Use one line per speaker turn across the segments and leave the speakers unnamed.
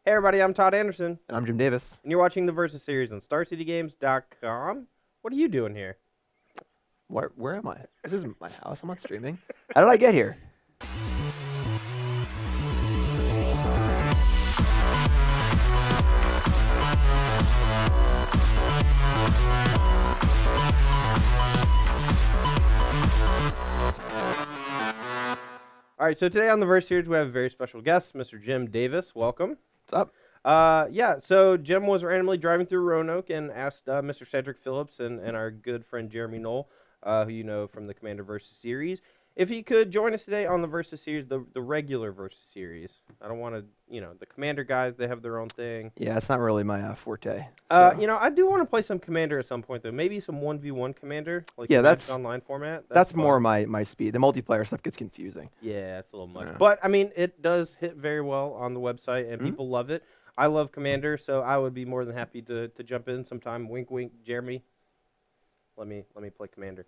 Hey everybody, I'm Todd Anderson,
And I'm Jim Davis.
and you're watching the Versus series on StarCityGames.com. What are you doing here?
Where am I? This isn't my house. I'm not streaming. How did I get here?
All right, so today on the Versus series we have a very special guest, Mr. Jim Davis. Welcome.
What's up?
So Jim was randomly driving through Roanoke and asked Mr. Cedric Phillips and our good friend Jeremy Knoll, who you know from the Commander Versus series, if he could join us today on the Versus series, the regular Versus series. I don't want to, the Commander guys, they have their own thing.
Yeah, it's not really my forte. So.
I do want to play some Commander at some point, though. Maybe some 1v1 Commander, like
Yeah,
the
that's
Magic Online format.
That's
fun.
more my speed. The multiplayer stuff gets confusing.
Yeah, it's a little much.
Yeah.
But, I mean, it does hit very well on the website, and people love it. I love Commander, so I would be more than happy to jump in sometime. Wink, wink, Jeremy. Let me play Commander.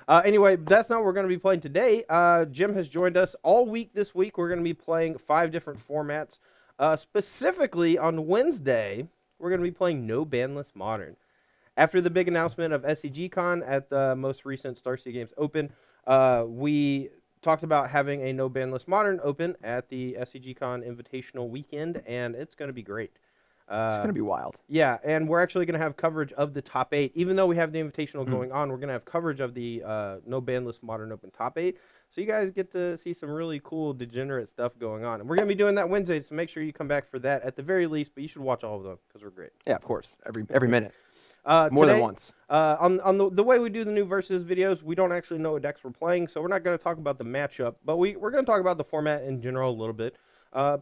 Anyway, that's not what we're going to be playing today. Jim has joined us all week this week. We're going to be playing 5 different formats. Specifically, on Wednesday, we're going to be playing No Ban List Modern. After the big announcement of SCGCon at the most recent Star City Games Open, we talked about having a No Ban List Modern open at the SCGCon Invitational weekend, and it's going to be great.
It's going to be wild.
Yeah, and we're actually going to have coverage of the top 8. Even though we have the Invitational going on, we're going to have coverage of the No Ban List Modern Open top 8. So you guys get to see some really cool, degenerate stuff going on. And we're going to be doing that Wednesday, so make sure you come back for that at the very least. But you should watch all of them because we're great.
Yeah, of course. Every minute.
More
More than once.
On the way we do the new Versus videos, we don't actually know what decks we're playing, so we're not going to talk about the matchup. But we're going to talk about the format in general a little bit.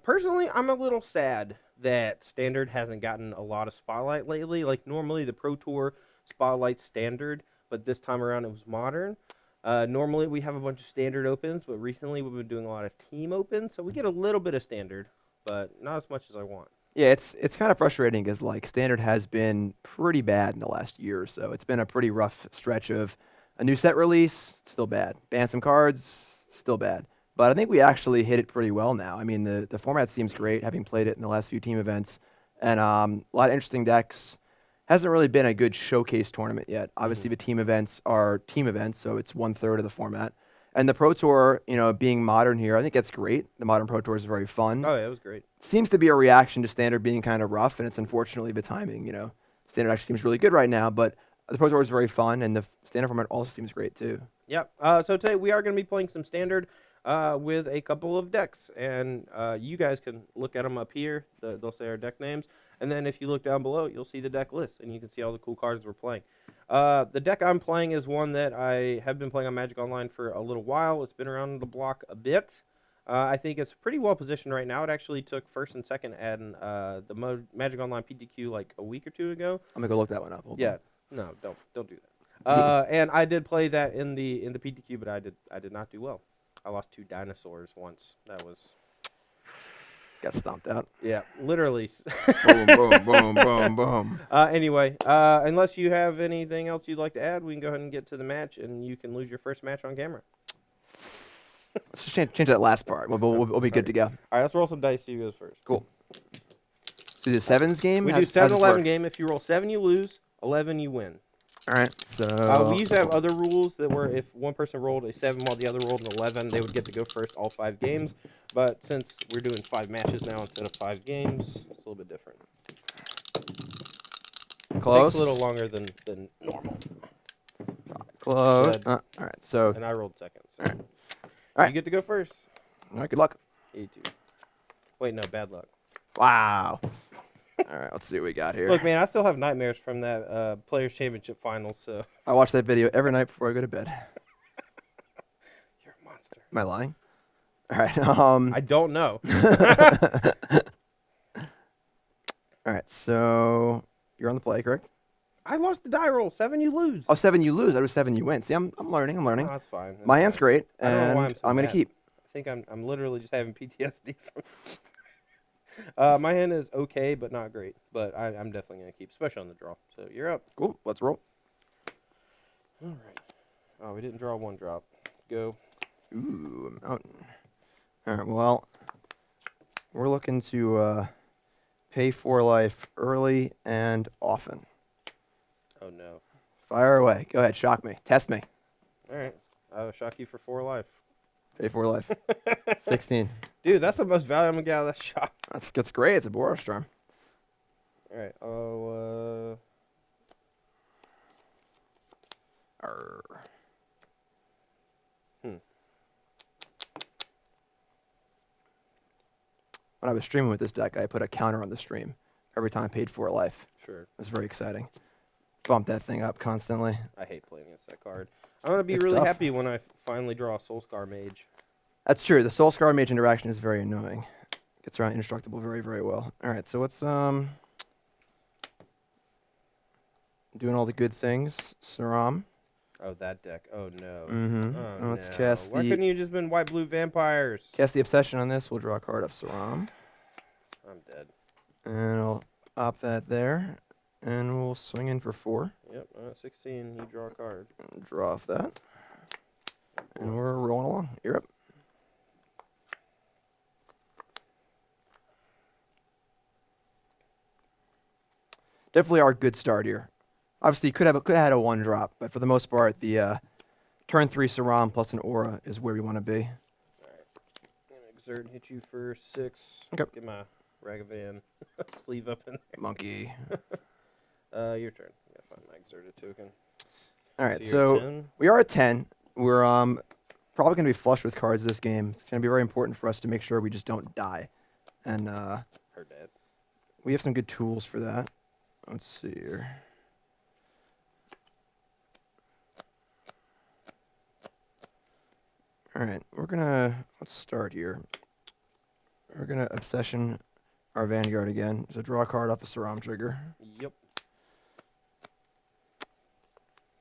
Personally, I'm a little sad that Standard hasn't gotten a lot of spotlight lately. Like, normally the Pro Tour spotlight's Standard, but this time around it was Modern. Normally we have a bunch of Standard opens, but recently we've been doing a lot of Team opens, so we get a little bit of Standard, but not as much as I want.
Yeah, it's kind of frustrating because Standard has been pretty bad in the last year or so. It's been a pretty rough stretch of a new set release, still bad. Ban some cards, still bad. But I think we actually hit it pretty well now. I mean, the format seems great, having played it in the last few team events. And a lot of interesting decks. Hasn't really been a good showcase tournament yet. Obviously, the team events are team events, so it's 1/3 of the format. And the Pro Tour, being modern here, I think that's great. The modern Pro Tour is very fun.
Oh, yeah, it was great.
Seems to be a reaction to Standard being kind of rough, and it's unfortunately the timing. Standard actually seems really good right now, but the Pro Tour is very fun, and the Standard format also seems great too.
Yep. So today we are going to be playing some Standard with a couple of decks, and you guys can look at them up here. They'll say our deck names, and then if you look down below, you'll see the deck list, and you can see all the cool cards we're playing. The deck I'm playing is one that I have been playing on Magic Online for a little while. It's been around the block a bit. I think it's pretty well positioned right now. It actually took first and second at the Magic Online PTQ like a week or two ago.
I'm gonna go look that one up. Hold on.
No, don't do that. And I did play that in the PTQ, but I did not do well. I lost 2 dinosaurs once. That was...
Got stomped out.
Yeah, literally.
Boom, boom, boom, boom, boom.
Anyway, unless you have anything else you'd like to add, we can go ahead and get to the match, and you can lose your first match on camera.
Let's just change that last part. We'll be good to go.
All right, let's roll some dice. See who goes first.
Cool. So do 7s game?
We do 7-11 game. If you roll 7, you lose. 11, you win.
All right, so...
we used to have other rules that were if one person rolled a 7 while the other rolled an 11, they would get to go first all 5 games. But since we're doing 5 matches now instead of 5 games, it's a little bit different.
Close.
Takes a little longer than normal.
Close. All right, so...
And I rolled second. So.
All right.
You get to go first.
All right, good luck.
You too. Wait, no, bad luck.
Wow. All right, let's see what we got here.
Look, man, I still have nightmares from that Players' Championship final, so...
I watch that video every night before I go to bed.
You're a monster.
Am I lying? All right,
I don't know.
All right, so you're on the play, correct?
I lost the die roll. 7, you lose.
Oh, 7 you lose. I was 7 you win. See, I'm learning.
Oh, that's fine. That's
My hand's
fine.
great,
I don't know why
and
I'm so
I'm going
mad.
to keep.
I think I'm literally just having PTSD from... my hand is okay, but not great. But I'm definitely going to keep, especially on the draw. So you're up.
Cool, let's roll.
All right. Oh, we didn't draw 1 drop. Go.
Ooh, a mountain. All right, well, we're looking to Pay 4 life early and often.
Oh no.
Fire away. Go ahead, shock me. Test me.
All right. I'll shock you for 4 life.
Pay 4 life. 16.
Dude, that's the most value I'm gonna get out of that shock.
That's great. It's a Boros Charm.
All right. Oh.
Arr. When I was streaming with this deck, I put a counter on the stream every time I paid 4 life.
Sure.
It was very exciting. Bump that thing up constantly.
I hate playing against that card. I'm gonna be
It's
really
tough.
happy when I finally draw a Soulscar Mage.
That's true. The Soul Scar Mage interaction is very annoying. Gets around indestructible very, very well. All right, so what's doing all the good things? Saram.
Oh, that deck. Oh no.
Mm-hmm.
Oh,
Let's
no.
cast
Why
the
couldn't you just been white blue vampires?
cast the obsession on this. We'll draw a card off Saram,
I'm dead.
and I'll opt that there, and we'll swing in for 4.
Yep. 16. You draw a card.
And draw off that, and we're rolling along. You're up. Definitely our good start here. Obviously, could have had a 1 drop, but for the most part, the turn 3 Saram plus an aura is where we want to be.
Alright. I'm gonna exert and hit you for 6.
Okay.
Get my Ragavan sleeve up in there.
Monkey.
Your turn. I gotta find my exerted token.
All right,
you're
so
10.
we are at 10. We're probably going to be flush with cards this game. It's going to be very important for us to make sure we just don't die. And
Her dad.
we have some good tools for that. Let's see here. All right, let's start here. We're going to Obsession our Vanguard again. So draw a card off a Saram trigger.
Yep.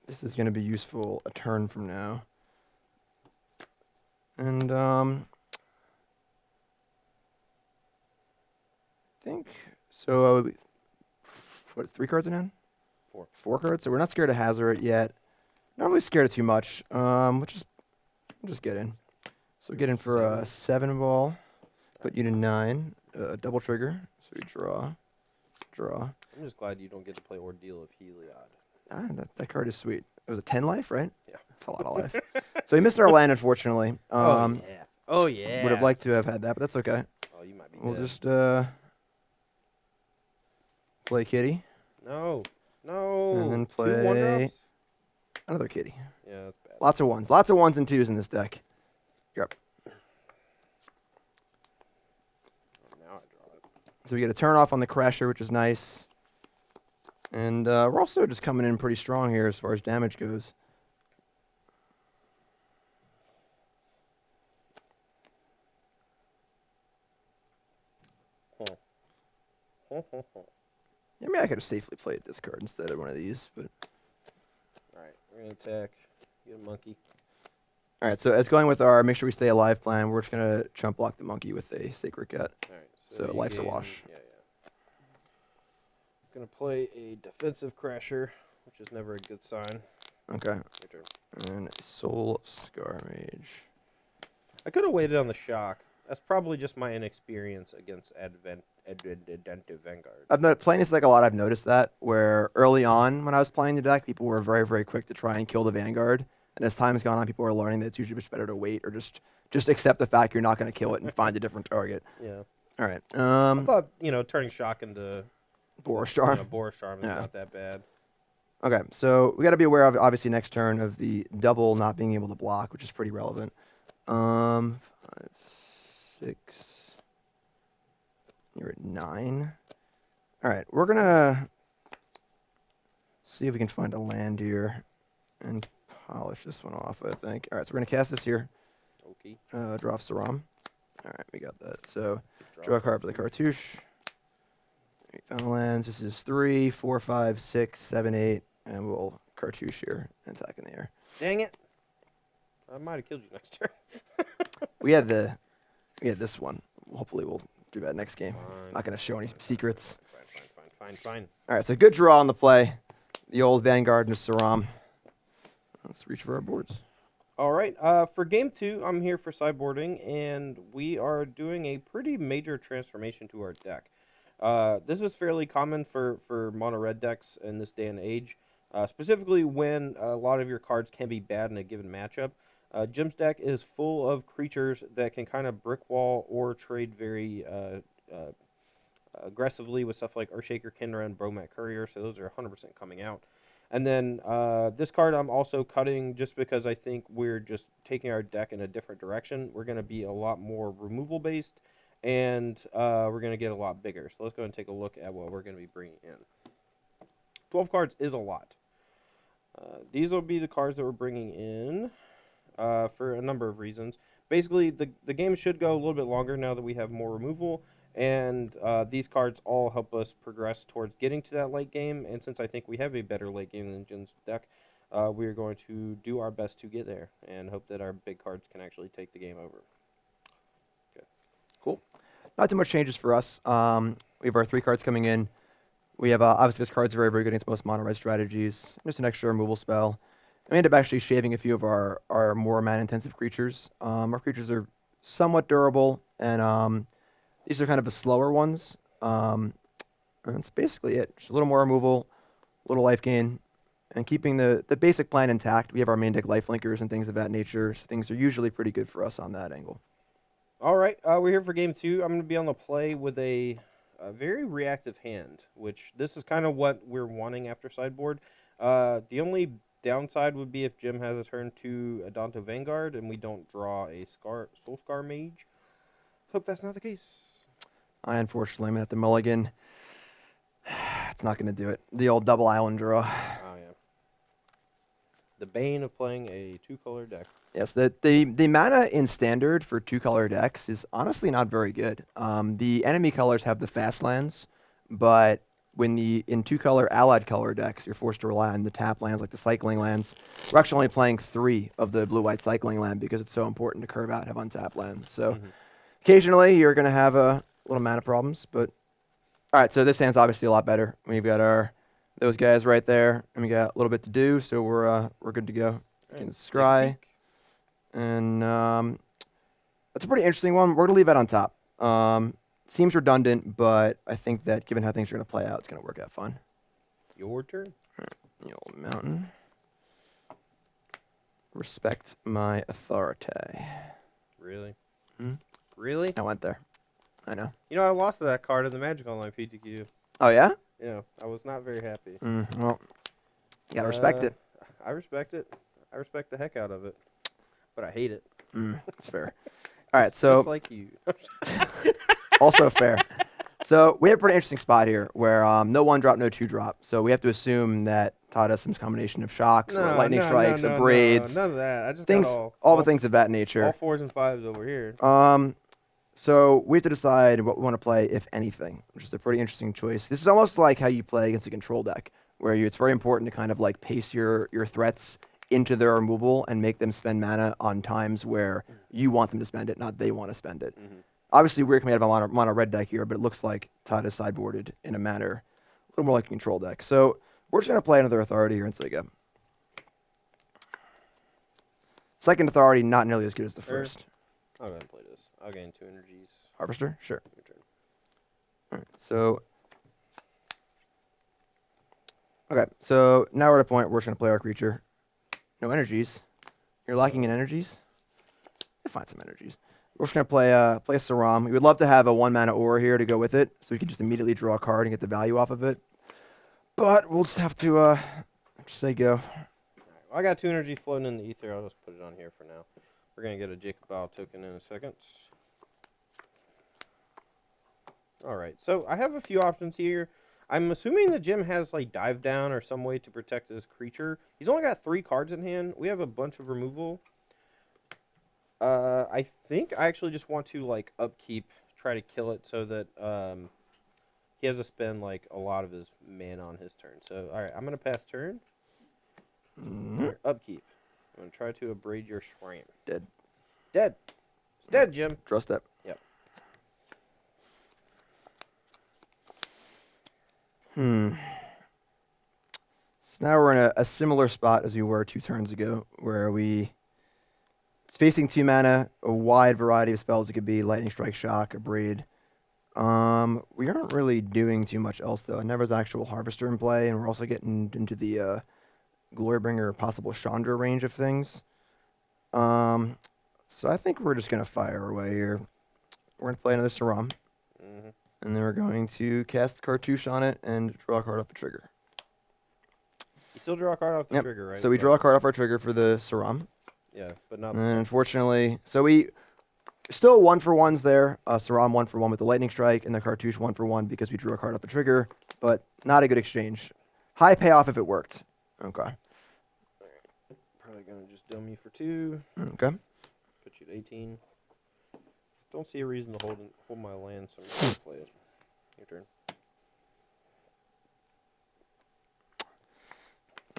This is going to be useful a turn from now. And I think so. What, 3 cards in hand?
4.
4 cards. So we're not scared to hazard it yet. Not really scared of too much. We'll just get in. So we get in for a 7 ball. Put you to 9. Double trigger. So we draw.
I'm just glad you don't get to play Ordeal of Heliod.
That card is sweet. It was a 10 life, right?
Yeah.
That's a lot of life. So we missed our land, unfortunately.
Oh yeah. Oh yeah.
Would have liked to have had that, but that's okay.
Oh, you might be
We'll
dead.
just play kitty,
No. No.
and then
2
play
1-drops?
another kitty.
Yeah, that's bad.
Lots of 1s and 2s in this deck. You're up.
Now I draw it.
So we get a turn off on the Crasher, which is nice. And we're also just coming in pretty strong here as far as damage goes. Yeah, I mean, I could have safely played this card instead of one of these, but
Alright, we're gonna attack. Get a monkey.
all right. So as going with our make sure we stay alive plan, we're just gonna chump block the monkey with a Sacred Cat.
Alright,
So
you
life's a
gain-
wash.
Yeah. Gonna play a defensive Crasher, which is never a good sign.
Okay.
Your turn.
And a Soul Scar Mage.
I could have waited on the shock. That's probably just my inexperience against Adventive Vanguard.
I've been playing this deck a lot. I've noticed that where early on when I was playing the deck, people were very, very quick to try and kill the Vanguard. And as time has gone on, people are learning that it's usually much better to wait or just accept the fact you're not going to kill it and find a different target.
Yeah.
All right.
I thought, turning shock into
Boros Charm.
Boros Charm is
Yeah.
not that bad.
Okay, so we got to be aware of obviously next turn of the double not being able to block, which is pretty relevant. 5, 6. You're at 9. All right, we're gonna see if we can find a land here and polish this one off. I think. All right, so we're gonna cast this here.
Okay.
Draw off Saram. All right, we got that. So draw a card for the cartouche. Found lands. This is 3, 4, 5, 6, 7, 8, and we'll cartouche here and attack in the air.
Dang it! I might have killed you next turn.
We had this one. Hopefully we'll do that next game.
Fine,
Not gonna show any secrets.
Fine.
All right, so good draw on the play. The old Vanguard and Saram. Let's reach for our boards.
All right. For game 2, I'm here for sideboarding, and we are doing a pretty major transformation to our deck. This is fairly common for mono red decks in this day and age, specifically when a lot of your cards can be bad in a given matchup. Jim's deck is full of creatures that can kind of brick wall or trade very aggressively with stuff like Earthshaker, Kindra, and Bromat Courier, so those are 100% coming out. And then this card I'm also cutting just because I think we're just taking our deck in a different direction. We're going to be a lot more removal based, and we're going to get a lot bigger. So let's go and take a look at what we're going to be bringing in. 12 cards is a lot. These will be the cards that we're bringing in for a number of reasons. Basically, the game should go a little bit longer now that we have more removal, and these cards all help us progress towards getting to that late game. And since I think we have a better late game than Jin's deck, we are going to do our best to get there and hope that our big cards can actually take the game over. Okay.
Cool. Not too much changes for us. We have our 3 cards coming in. We have, obviously, this card's very, very good against most mono-red strategies. Just an extra removal spell. And we end up actually shaving a few of our more mana-intensive creatures. Our creatures are somewhat durable, and these are kind of the slower ones. And that's basically it. Just a little more removal, a little life gain, and keeping the basic plan intact. We have our main deck lifelinkers and things of that nature, so things are usually pretty good for us on that angle.
All right, we're here for game 2. I'm going to be on the play with a very reactive hand, which this is kind of what we're wanting after sideboard. The only downside would be if Jim has a turn to Adonto Vanguard and we don't draw a Soulscar Mage. Hope that's not the case.
I unfortunately am going to have to mulligan. It's not going to do it. The old double island draw.
Oh, yeah. The bane of playing a 2-color deck.
Yes, the mana in standard for 2-color decks is honestly not very good. The enemy colors have the fast lands, but when in 2-color allied color decks, you're forced to rely on the tap lands like the cycling lands. We're actually only playing 3 of the blue-white cycling land because it's so important to curve out, have untapped lands. So occasionally you're going to have little mana problems, but all right. So this hand's obviously a lot better. We've got those guys right there, and we got a little bit to do, so we're good to go. We can scry. And that's a pretty interesting one. We're going to leave that on top. Seems redundant, but I think that given how things are going to play out, it's going to work out fine.
Your turn.
The old mountain. Respect my authority.
Really?
Hmm?
Really?
I went there. I know.
You know, I lost that card in the Magic Online PTQ.
Oh, yeah?
Yeah, I was not very happy.
Well, you got to respect it.
I respect it. I respect the heck out of it. But I hate it.
That's fair. All right, so
just like you.
also fair. So we have a pretty interesting spot here where no 1-drop, no 2-drop. So we have to assume that Todd has some combination of shocks or lightning strikes or braids.
None of that. I just
things,
got
all the things of that nature.
All 4s and 5s over here.
So we have to decide what we want to play, if anything, which is a pretty interesting choice. This is almost like how you play against a control deck, where it's very important to kind of like pace your threats into their removal and make them spend mana on times where you want them to spend it, not they want to spend it. Obviously, we're coming out of a mono red deck here, but it looks like Todd is sideboarded in a manner a little more like a control deck. So we're just going to play another authority here and say go. Second authority, not nearly as good as the first.
I'll go ahead and play this. I'll gain 2 energies.
Harvester? Sure.
Your turn.
All right, so now we're at a point where we're just going to play our creature. No energies. You're lacking in energies? I'll find some energies. We're just going to play a Saram. We would love to have a 1-mana aura here to go with it, so we can just immediately draw a card and get the value off of it. But we'll just have to just say go.
All right, well, I got 2 energy floating in the ether. I'll just put it on here for now. We're going to get a Jacob Bile token in a second. All right, so I have a few options here. I'm assuming that Jim has like dive down or some way to protect his creature. He's only got 3 cards in hand. We have a bunch of removal. I think I actually just want to like upkeep, try to kill it so that he has to spend like a lot of his mana on his turn. So all right, I'm gonna pass turn. Right, upkeep. I'm gonna try to abrade your Shram.
Dead.
Dead. It's dead, Jim.
Draw step.
Yep.
So now we're in a similar spot as we were 2 turns ago, where it's facing 2 mana, a wide variety of spells. It could be Lightning Strike, Shock, Abrade. We aren't really doing too much else though. Never's actual harvester in play, and we're also getting into the Glorybringer possible Chandra range of things. So I think we're just gonna fire our way here. We're gonna play another Saram,
Mm-hmm.
and then we're going to cast Cartouche on it and draw a card off the trigger.
You still draw a card off the
Yep.
trigger, right?
So we draw a card off our trigger for the Saram.
Yeah, but not.
And unfortunately, so we still 1-for-1s there. Saram 1-for-1 with the Lightning Strike, and the Cartouche 1-for-1 because we drew a card off the trigger, but not a good exchange. High payoff if it worked. Okay.
Probably gonna just dumb you for 2.
Okay.
Put you at 18. Don't see a reason to hold my land, so I'm just gonna play it. Your turn.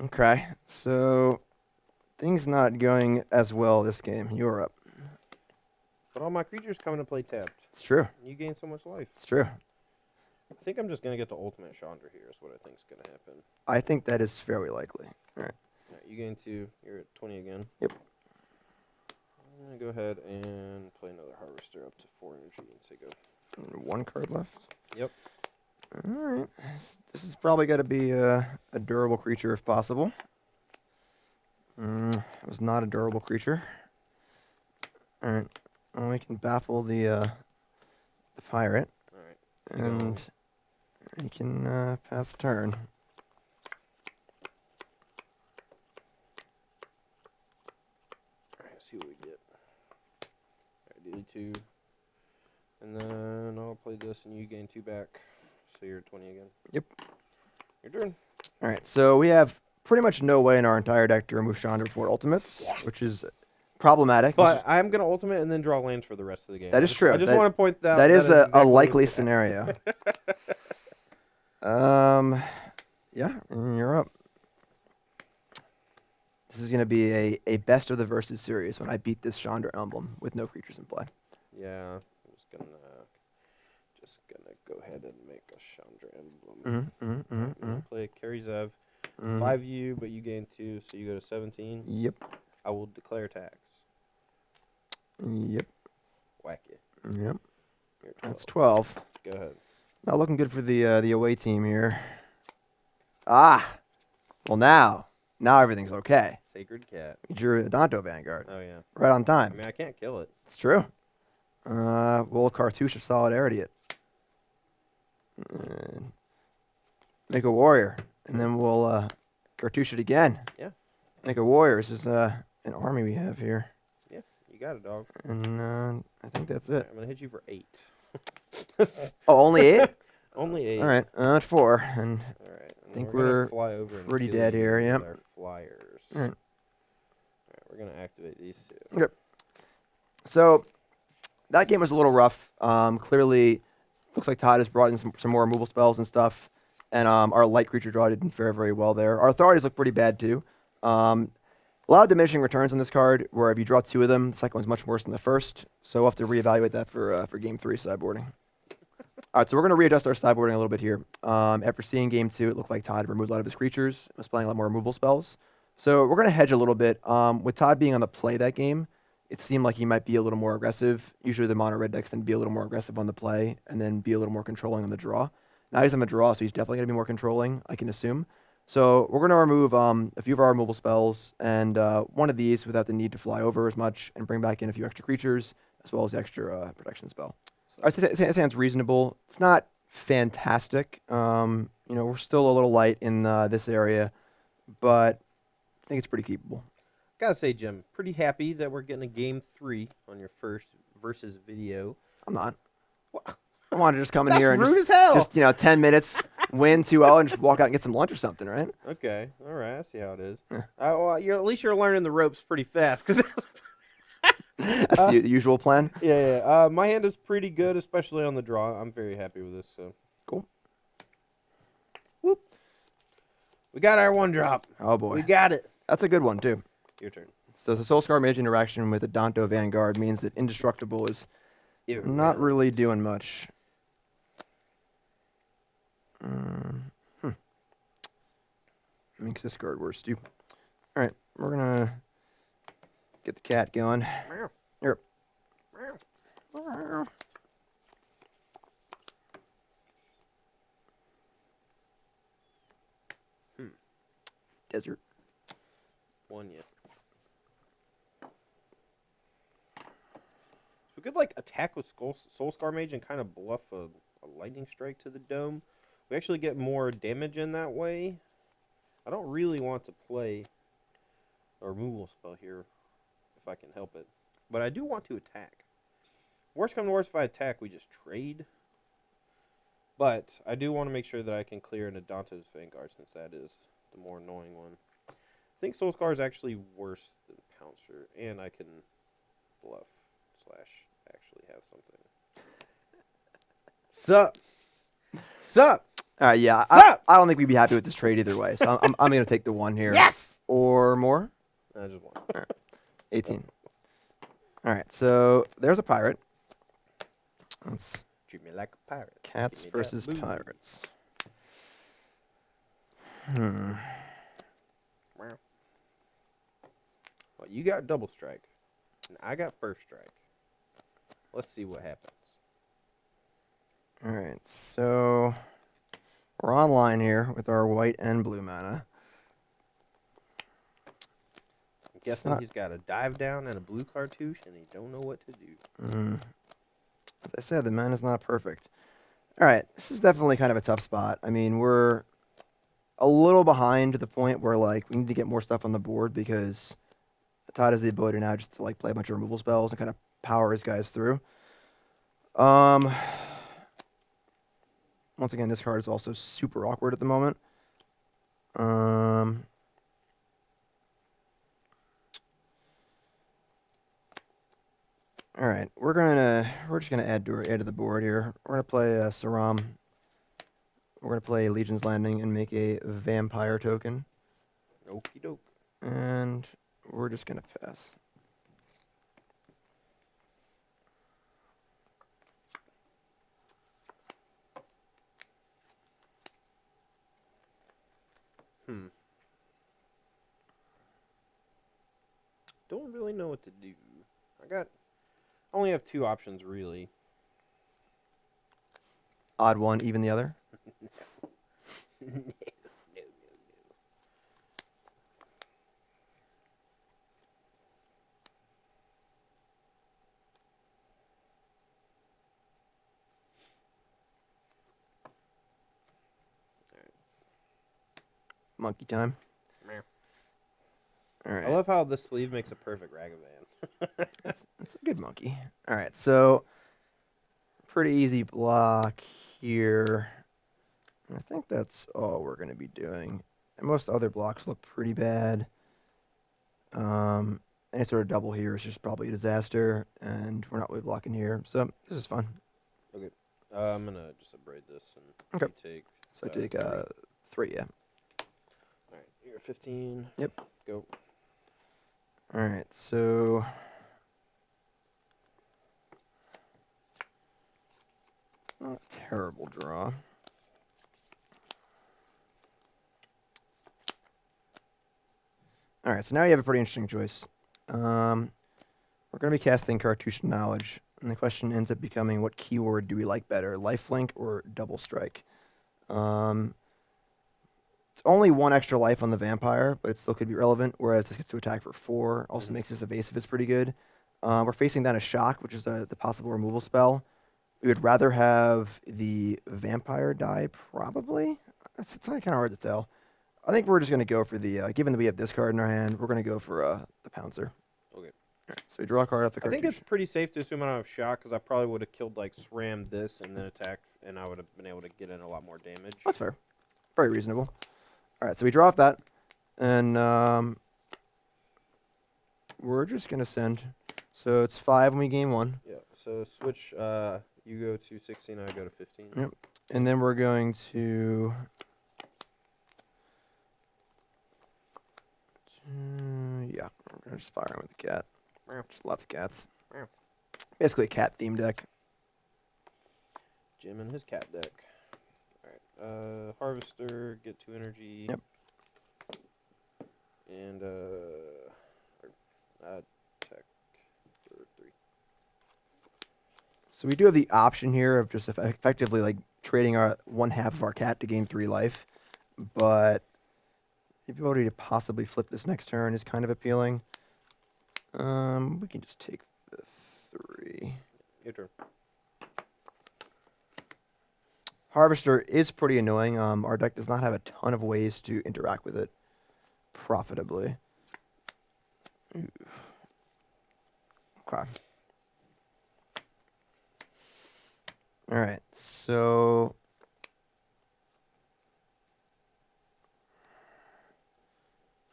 Okay. So things not going as well this game. You're up.
But all my creatures come into play tapped.
It's true.
You gain so much life.
It's true.
I think I'm just gonna get the ultimate Chandra here. Is what I think is gonna happen.
I think that is fairly likely. All right.
Alright, you gain 2. You're at 20 again.
Yep.
I'm gonna go ahead and play another Harvester up to 4 energy and say go.
And 1 card left.
Yep.
All right. This is probably got to be a durable creature if possible. It was not a durable creature. All right. Well, we can baffle the pirate,
Alright.
and he can pass the turn.
Alright, see what we get. Alright, do 2. And then I'll play this and you gain 2 back. So you're at 20 again.
Yep.
Your turn.
All right. So we have pretty much no way in our entire deck to remove Chandra before ultimates, which is problematic.
But I'm gonna ultimate and then draw lands for the rest of the game.
That is true.
I just
That-
want to point out
that is a
exactly
likely
what's gonna
scenario. Yeah, you're up. This is going to be a best of the versus series when I beat this Chandra emblem with no creatures in play.
happen. Yeah, I'm just gonna go ahead and make a Chandra emblem. I'm gonna play Carry Zev. 5 you, but you gain 2, so you go to 17.
Yep.
I will declare tax.
Yep.
Whack it.
Yep.
You're at
That's 12.
Go ahead.
Not looking good for the away team here. Ah. Well, now everything's okay.
Sacred Cat.
You drew a Danto Vanguard
Oh yeah.
right on
I
time.
mean, I can't kill it.
It's true. We'll Cartouche of Solidarity it. Make a warrior, and then we'll Cartouche it again.
Yeah.
Make a warrior. This is an army we have here,
Yeah, you got it, dog.
and I think that's
Alright,
it.
I'm gonna hit you for 8.
Oh, only 8?
Only 8.
All right, at 4, and
All right. And
think
then we're
we're
gonna fly over and
pretty
kill
dead
you
here,
with
yep.
Our flyers.
All right.
All right, we're gonna activate these 2.
Yep. So that game was a little rough. Clearly, looks like Todd has brought in some more removal spells and stuff, and our light creature draw didn't fare very well there. Our authorities look pretty bad too. A lot of diminishing returns on this card, where if you draw 2 of them, the second one's much worse than the first. So we'll have to reevaluate that for Game 3 sideboarding. All right, so we're going to readjust our sideboarding a little bit here. After seeing Game 2, it looked like Todd removed a lot of his creatures, was playing a lot more removal spells. So we're going to hedge a little bit. With Todd being on the play that game, it seemed like he might be a little more aggressive. Usually the mono red decks tend to be a little more aggressive on the play and then be a little more controlling on the draw. Now he's on the draw, so he's definitely going to be more controlling, I can assume. So we're going to remove a few of our removal spells and one of these without the need to fly over as much and bring back in a few extra creatures as well as the extra protection spell. So I'd say it sounds reasonable. It's not fantastic. We're still a little light in this area, but I think it's pretty keepable.
Gotta say, Jim, pretty happy that we're getting a Game 3 on your first versus video.
I'm not. I want to just come in here and
rude as hell.
just 10 minutes, win 2-0, and just walk out and get some lunch or something, right?
Okay, all right, I see how it is.
Yeah.
Well, at least you're learning the ropes pretty fast. Cause
That's the usual plan.
yeah. My hand is pretty good, especially on the draw. I'm very happy with this. So
Cool.
whoop. We got our 1-drop.
Oh boy,
We got it.
that's a good one too.
Your turn.
So the Soul Scar Mage interaction with the Danto Vanguard means that Indestructible is not really doing much. Makes this card worse too. All right, we're gonna get the cat going. Here. desert.
One yet. We could like attack with Soul Scar Mage and kind of bluff a lightning strike to the dome. We actually get more damage in that way. I don't really want to play a removal spell here if I can help it, but I do want to attack. Worst come to worst, if I attack, we just trade. But I do want to make sure that I can clear an Adanto's Vanguard, since that is the more annoying one. I think Soul Scar is actually worse than Pouncer, and I can bluff / actually have something. Sup? Sup?
All right, yeah.
Sup?
I don't think we'd be happy with this trade either way, so I'm going to take the 1 here.
Yes!
Or more?
Just 1.
All right. 18. All right, so there's a pirate. Let's
Treat me like a pirate.
Cats
Give me that
versus
booty.
pirates.
Well, you got double strike, and I got first strike. Let's see what happens.
All right, so we're online here with our white and blue mana.
I'm guessing he's got a dive down and a blue cartouche, and he don't know what to do.
As I said, the mana's not perfect. All right, this is definitely kind of a tough spot. I mean, we're a little behind to the point where like we need to get more stuff on the board because Todd has the ability now just to like play a bunch of removal spells and kind of power his guys through. Once again, this card is also super awkward at the moment. All right, we're just gonna add to the board here. We're gonna play Saram. We're gonna play Legion's Landing and make a vampire token.
Okie doke.
And we're just gonna pass.
Don't really know what to do. I only have 2 options really.
Odd one, even the other.
No.
Monkey time.
Meow.
All right.
I love how the sleeve makes a perfect Ragavan.
That's a good monkey. All right, so pretty easy block here. I think that's all we're going to be doing. And most other blocks look pretty bad. Any sort of double here is just probably a disaster, and we're not really blocking here, so this is fun.
Okay, I'm gonna just abrade this and
Okay.
take.
So I take 3, yeah.
All right, you're 15.
Yep.
Go.
All right, so not a terrible draw. All right, so now you have a pretty interesting choice. We're going to be casting Cartouche Knowledge, and the question ends up becoming, what keyword do we like better, Lifelink or Double Strike? It's only 1 extra life on the vampire, but it still could be relevant, whereas this gets to attack for 4. Also makes this evasive is pretty good. We're facing down a Shock, which is the possible removal spell. We would rather have the vampire die, probably. It's kind of hard to tell. I think we're just going to go for the, given that we have this card in our hand, we're going to go for the Pouncer.
Okay.
All right, so we draw a card off the
I
cartouche.
think it's pretty safe to assume I don't have shock, because I probably would have killed, like, SRAM this and then attacked, and I would have been able to get in a lot more damage.
That's fair. Very reasonable. All right, so we draw off that, and we're just going to send. So it's 5 when we gain 1.
Yeah, so switch, you go to 16, I go to 15.
Yep. And then we're going to... yeah, we're going to just fire him with the cat. Just lots of cats. Basically a cat theme deck.
Jim and his cat deck. Alright, Harvester, get 2 energy.
Yep.
And, tech for 3.
So we do have the option here of just effectively like trading our 1/2 of our cat to gain 3 life, but The ability to possibly flip this next turn is kind of appealing. We can just take the 3.
Your turn.
Harvester is pretty annoying. Our deck does not have a ton of ways to interact with it profitably. Ooh. Okay. All right, so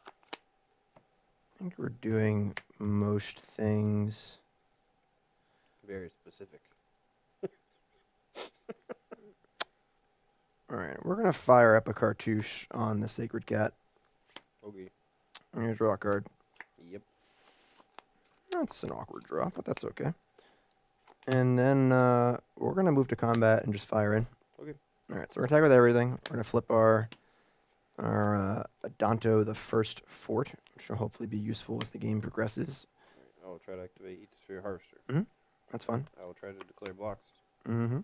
I think we're doing most things.
Very specific.
All right, we're gonna fire up a cartouche on the Sacred Cat.
Okay.
I'm gonna draw a card.
Yep.
That's an awkward draw, but that's okay. And then we're gonna move to combat and just fire in.
Okay.
All right, so we're gonna attack with everything. We're gonna flip our Adanto, the first fort, which will hopefully be useful as the game progresses.
I will try to activate Eat Sphere Harvester.
That's fun.
I will try to declare blocks.
Mm-hmm.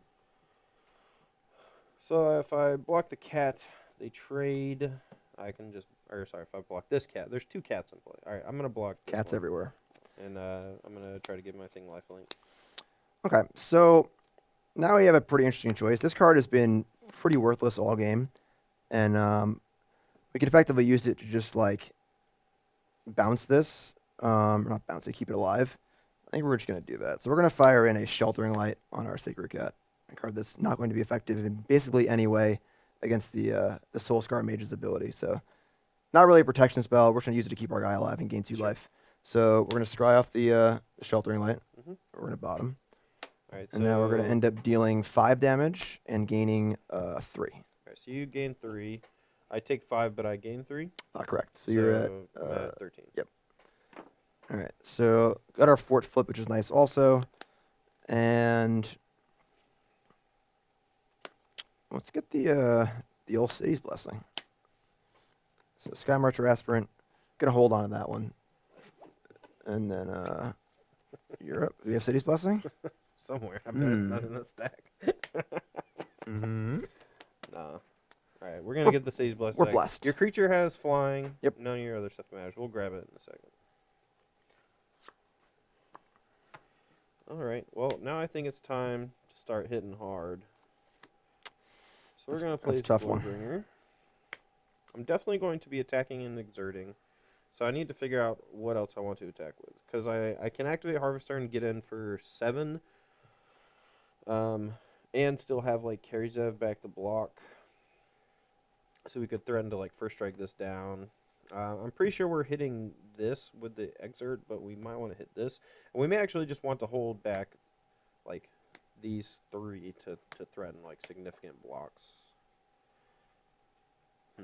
So if I block the cat, they trade. I can just, or sorry, if I block this cat, there's 2 cats in play. All right, I'm gonna block this
Cats
one,
everywhere.
and I'm gonna try to give my thing lifelink.
Okay, so now we have a pretty interesting choice. This card has been pretty worthless all game, and we can effectively use it to just like bounce this, not bounce it, keep it alive. I think we're just gonna do that. So we're gonna fire in a Sheltering Light on our Sacred Cat, a card that's not going to be effective in basically any way against the Soul Scar Mage's ability. So not really a protection spell. We're just gonna use it to keep our guy alive and gain 2 life. So we're gonna scry off the Sheltering Light. We're gonna bottom.
All right,
And now we're going to end up dealing 5 damage and gaining 3.
Alright, so you gain 3. I take 5, but I gain 3.
Correct. So you're at
I'm at 13.
Yep. All right. So got our fort flip, which is nice also. And let's get the old City's Blessing. So Sky Marcher Aspirant, gonna hold on to that one. And then Europe. Do we have City's Blessing?
Somewhere. I bet it's not in that stack.
Mm-hmm.
Nah. Alright, we're gonna get the Sage Blessed.
We're blessed.
Your creature has flying.
Yep.
None of your other stuff matters. We'll grab it in a second. Alright, well, now I think it's time to start hitting hard. So we're gonna play
that's a tough one.
Gloombringer. I'm definitely going to be attacking and exerting. So I need to figure out what else I want to attack with. Because I can activate Harvester and get in for 7. And still have like Karizev back to block. So we could threaten to like first strike this down. I'm pretty sure we're hitting this with the exert, but we might want to hit this. And we may actually just want to hold back like these 3 to threaten like significant blocks. I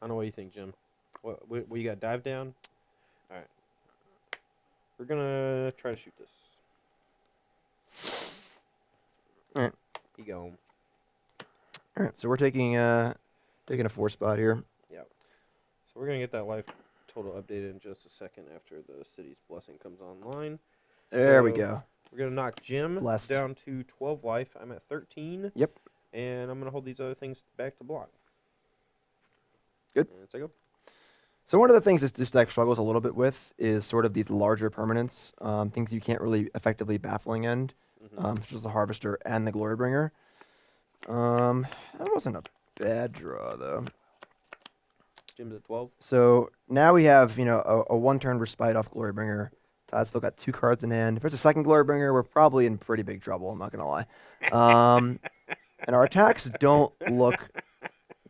don't know what you think, Jim. What you got? Dive down? Alright. We're gonna try to shoot this.
Alright.
You go.
Alright, so we're taking a 4 spot here.
Yep. So we're gonna get that life total updated in just a second after the City's Blessing comes online.
There we
So
go.
We're gonna knock Jim
Blessed.
down to 12 life. I'm at 13.
Yep.
And I'm gonna hold these other things back to block.
Good.
And so go.
So one of the things this deck struggles a little bit with is sort of these larger permanents, things you can't really effectively baffling end, such as the Harvester and the Glorybringer. That wasn't a bad draw though.
Jim's at 12.
So now we have a 1-turn respite off Glorybringer. Todd's still got 2 cards in hand. If there's a second Glorybringer, we're probably in pretty big trouble. I'm not gonna lie. And our attacks don't look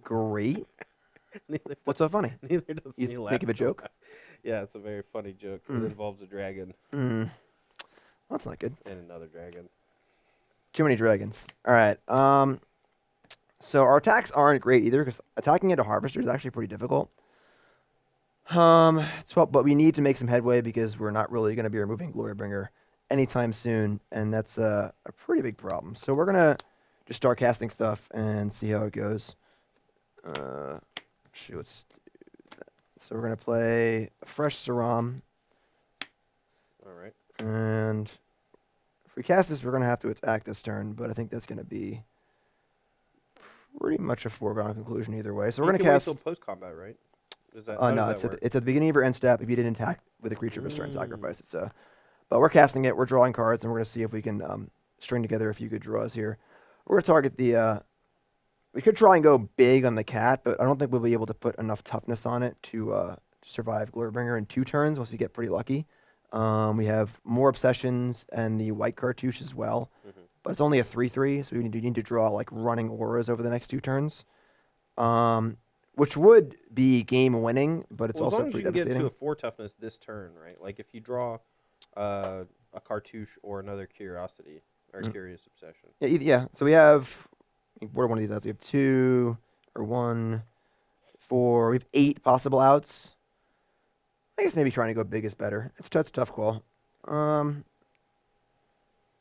great. What's so funny?
Neither does
You
me laugh.
think of a joke?
Yeah, it's a very funny joke. It involves a dragon
That's not good.
and another dragon.
Too many dragons. All right. So our attacks aren't great either because attacking into Harvester is actually pretty difficult. But we need to make some headway because we're not really going to be removing Glorybringer anytime soon, and that's a pretty big problem. So we're gonna just start casting stuff and see how it goes. Let's do that. So we're gonna play a fresh Saram,
All right.
and if we cast this, we're gonna have to attack this turn. But I think that's gonna be pretty much a foregone conclusion either way. So
You
we're gonna
can
cast.
wait till post combat, right? Is that how
No,
does that work?
it's at the beginning of your end step. If you didn't attack with a creature of a certain
Mm.
sacrifice, it's But we're casting it. We're drawing cards, and we're gonna see if we can string together a few good draws here. We're gonna target the. We could try and go big on the cat, but I don't think we'll be able to put enough toughness on it to survive Glorybringer in 2 turns once we get pretty lucky. We have more obsessions and the white cartouche as well,
Mhm.
but it's only a 3/3, so we need to draw like running auras over the next 2 turns, which would be game winning, but it's
Well, as
also
long as you
pretty
can get
devastating.
to a 4 toughness this turn, right? Like if you draw a cartouche or another curiosity or
Mm.
curious obsession.
Yeah, yeah. So we have what are one of these outs? We have 2 or 1, 4. We have 8 possible outs. I guess maybe trying to go big is better. That's a tough call.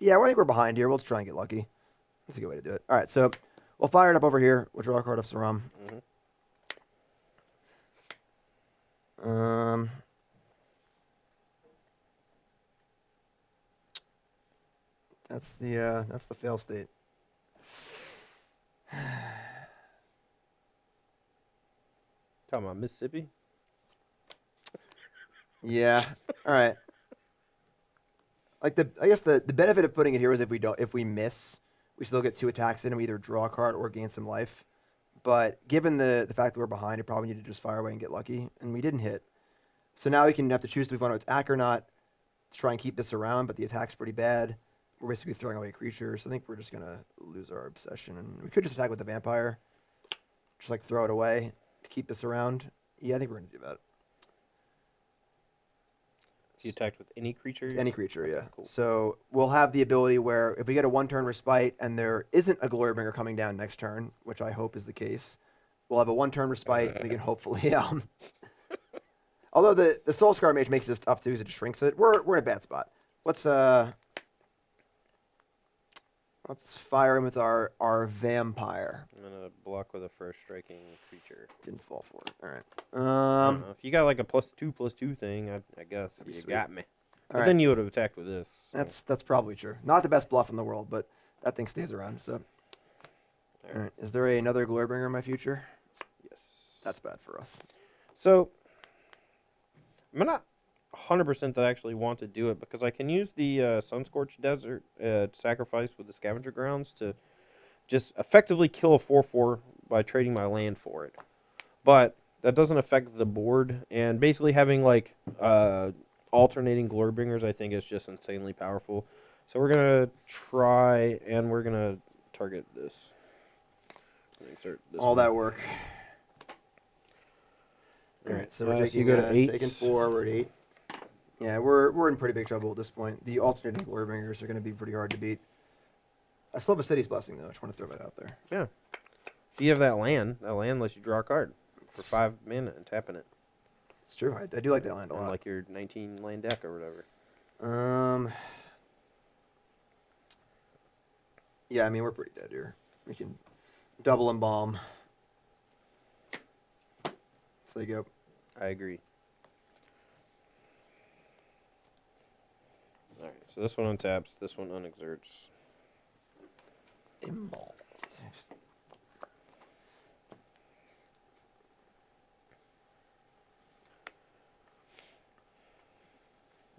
Yeah, I think we're behind here. We'll just try and get lucky. That's a good way to do it. All right, so we'll fire it up over here. We'll draw a card off Saram.
Mhm.
That's the fail state.
Talking about Mississippi.
Yeah. All right. Like I guess the benefit of putting it here is if we miss, we still get 2 attacks in and we either draw a card or gain some life. But given the fact that we're behind, it probably need to just fire away and get lucky, and we didn't hit. So now we can have to choose if we want to attack or not to try and keep this around, but the attack's pretty bad. We're basically throwing away creatures. So I think we're just gonna lose our obsession, and we could just attack with the vampire, just like throw it away to keep this around. Yeah, I think we're gonna do that.
You attacked with any creature?
Any creature, yeah.
Cool.
So we'll have the ability where if we get a 1-turn respite and there isn't a Glorybringer coming down next turn, which I hope is the case, we'll have a 1-turn respite and we can hopefully although the Soul Scar Mage makes this tough too because it just shrinks it. We're in a bad spot. Let's fire him with our vampire.
I'm gonna block with a first striking creature.
Didn't fall for it. All right.
I don't know. If you got like a +2/+2 thing, I guess
That'd be
you
sweet.
got me.
All
But
right.
then you would have attacked with this. So.
That's probably true. Not the best bluff in the world, but that thing stays around. So. All right. Is there another Glorybringer in my future?
Yes.
That's bad for us.
So I'm not 100% that I actually want to do it because I can use the Sunscorched Desert sacrifice with the Scavenger Grounds to just effectively kill a 4/4 by trading my land for it. But that doesn't affect the board, and basically having like alternating Glorybringers I think is just insanely powerful. So we're gonna try, and we're gonna target this. Insert this
All
one.
that work. All right, so we're
so
taking,
you go to 8.
taking 4. We're at 8. Yeah, we're in pretty big trouble at this point. The alternating Glorybringers are going to be pretty hard to beat. I still have a City's Blessing though. I just want to throw that out there.
Yeah. If you have that land lets you draw a card for 5 mana and tapping it.
It's true. I do like that land a
On
lot.
like your 19 land deck or whatever.
Yeah, I mean we're pretty dead here. We can double embalm. So you go.
I agree. Alright, so this one untaps, this one unexerts.
Embalm.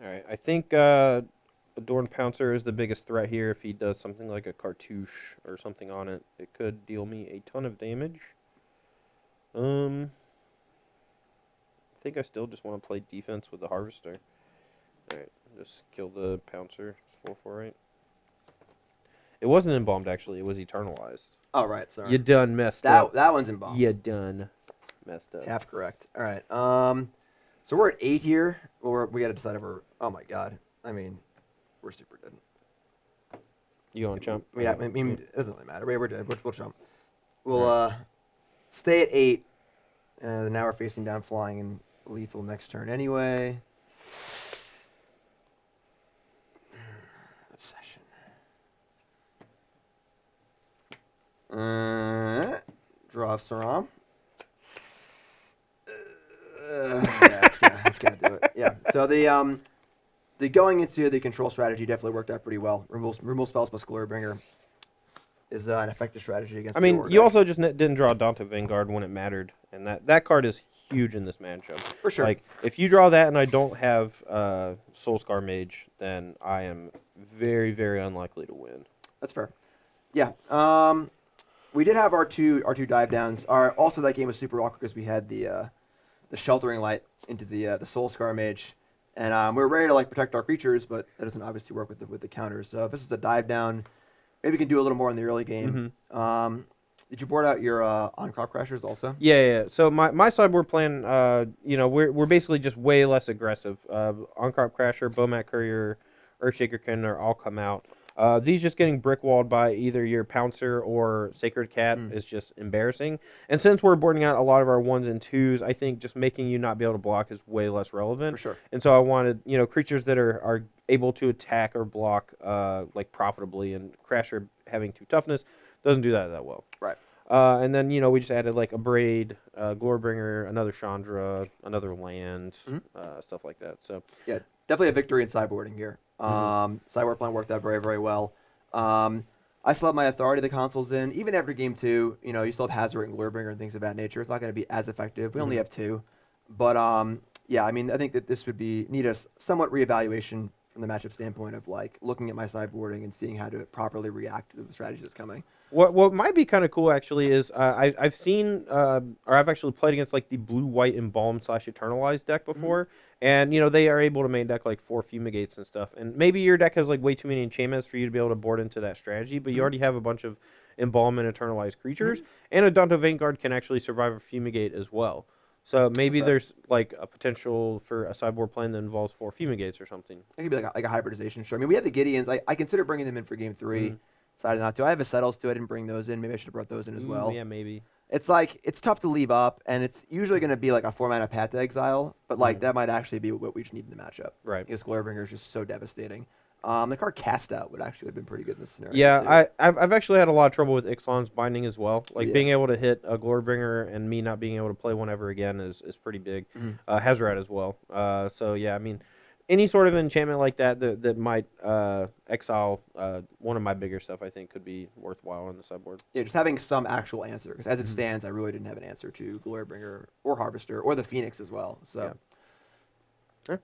Alright, I think Adorned Pouncer is the biggest threat here. If he does something like a cartouche or something on it, it could deal me a ton of damage. I think I still just want to play defense with the Harvester. Alright, just kill the Pouncer. It's 4/4, right? It wasn't embalmed, actually. It was eternalized.
Oh, right. Sorry.
You done messed up.
That one's embalmed.
You done messed up.
Half correct. All right. So we're at 8 here. Well, we got to decide if we're. Oh my God. I mean, we're super dead.
You going chump?
Yeah. I mean, it doesn't really matter. We're dead. We'll jump. We'll stay at 8. Now we're facing down, flying, and lethal next turn anyway. Obsession. Draw off Saram. Yeah, that's gonna do it. Yeah. So the going into the control strategy definitely worked out pretty well. Remove spells plus Glorybringer. is an effective strategy against.
I
the
mean,
Ore
you
deck.
also just didn't draw Dante Vanguard when it mattered, and that card is huge in this matchup.
For sure.
Like, if you draw that and I don't have Soulscar Mage, then I am very, very unlikely to win.
That's fair. Yeah. We did have our two dive downs. Also that game was super awkward because we had the sheltering light into the Soul Scar Mage, and we were ready to like protect our creatures, but that doesn't obviously work with the counters. So if this is a dive down, maybe we can do a little more in the early game. Did you board out your on-crop crashers also?
Yeah. So my sideboard plan, we're basically just way less aggressive. On-crop crasher, Bowmat Courier, Earthshaker can all come out. These just getting brick walled by either your Pouncer or Sacred Cat is just embarrassing. And since we're boarding out a lot of our 1s and 2s, I think just making you not be able to block is way less relevant.
For sure.
And so I wanted, creatures that are able to attack or block like profitably, and Crasher having 2 toughness doesn't do that well.
Right.
And then, we just added like a Braid, Glorebringer, another Chandra, another land, stuff like that. So
yeah, definitely a victory in sideboarding here. Sideboard plan worked out very, very well. I still have my Authority of the Consoles in. Even after game 2, you still have Hazard and Glorebringer and things of that nature. It's not going to be as effective. We only have 2. But, yeah, I mean, I think that this would need a somewhat reevaluation from the matchup standpoint of, like, looking at my sideboarding and seeing how to properly react to the strategy that's coming.
What might be kind of cool actually is I've seen or I've actually played against like the blue-white Embalm / Eternalized deck before, and they are able to main deck like 4 Fumigates and stuff. And maybe your deck has like way too many enchantments for you to be able to board into that strategy, but you already have a bunch of Embalm and Eternalized creatures, and a Dante Vanguard can actually survive a Fumigate as well. So maybe there's like a potential for a sideboard plan that involves 4 Fumigates or something.
It could be like a hybridization. Sure. I mean, we have the Gideons. I consider bringing them in for game 3. Decided not to. I have a Settles too. I didn't bring those in. Maybe I should have brought those in as well.
Yeah, maybe.
It's like, it's tough to leave up, and it's usually going to be like a 4-mana Path to Exile, but like that might actually be what we just need in the matchup.
Right.
Because Glorebringer is just so devastating. The card Cast Out would actually have been pretty good in this scenario.
Yeah,
too.
I've actually had a lot of trouble with Ixalan's binding as well. Like being able to hit a Glorebringer and me not being able to play one ever again is pretty big. Hazoret as well. So yeah, I mean, any sort of enchantment like that might exile one of my bigger stuff, I think could be worthwhile on the sideboard.
Yeah, just having some actual answer. Because as it stands, I really didn't have an answer to Glorebringer or Harvester or the Phoenix as well. So.
Yeah.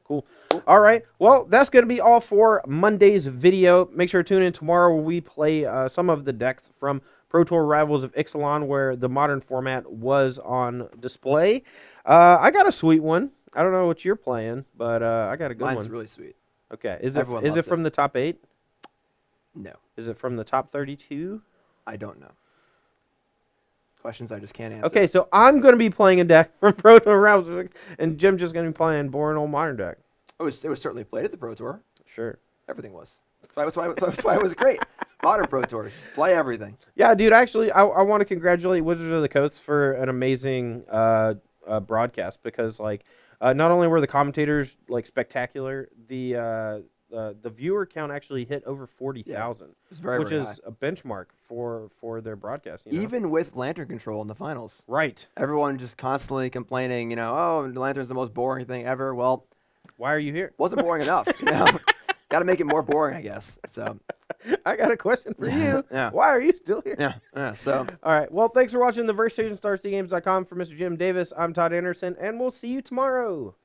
Cool. All right. Well, that's going to be all for Monday's video. Make sure to tune in tomorrow where we play some of the decks from Pro Tour Rivals of Ixalan, where the modern format was on display. I got a sweet one. I don't know what you're playing, but I got a good one.
Mine's really sweet.
Okay. Is
Everyone
it
loves
from the top 8?
No.
Is it from the top 32?
I don't know. Questions I just can't answer.
Okay, so I'm going to be playing a deck from Pro Tour Rivals, and Jim's just going to be playing boring old modern deck.
It was certainly played at the Pro Sure. Everything was. That's why it was great. Modern Pro Tour. Just play everything.
Yeah, dude, actually, I want to congratulate Wizards of the Coast for an amazing broadcast, because, like, not only were the commentators, like, spectacular, the viewer count actually hit over 40,000, which is
high.
a benchmark for their broadcast.
Even with Lantern Control in the finals.
Right.
Everyone just constantly complaining, oh, the Lantern's the most boring thing ever. Well,
why are you here?
Wasn't boring enough, Got to make it more boring, I guess. So,
I got a question for you.
Yeah.
Why are you still here?
Yeah. So,
all right. Well, thanks for watching the VerseStation StarCityGames.com. For Mr. Jim Davis, I'm Todd Anderson, and we'll see you tomorrow.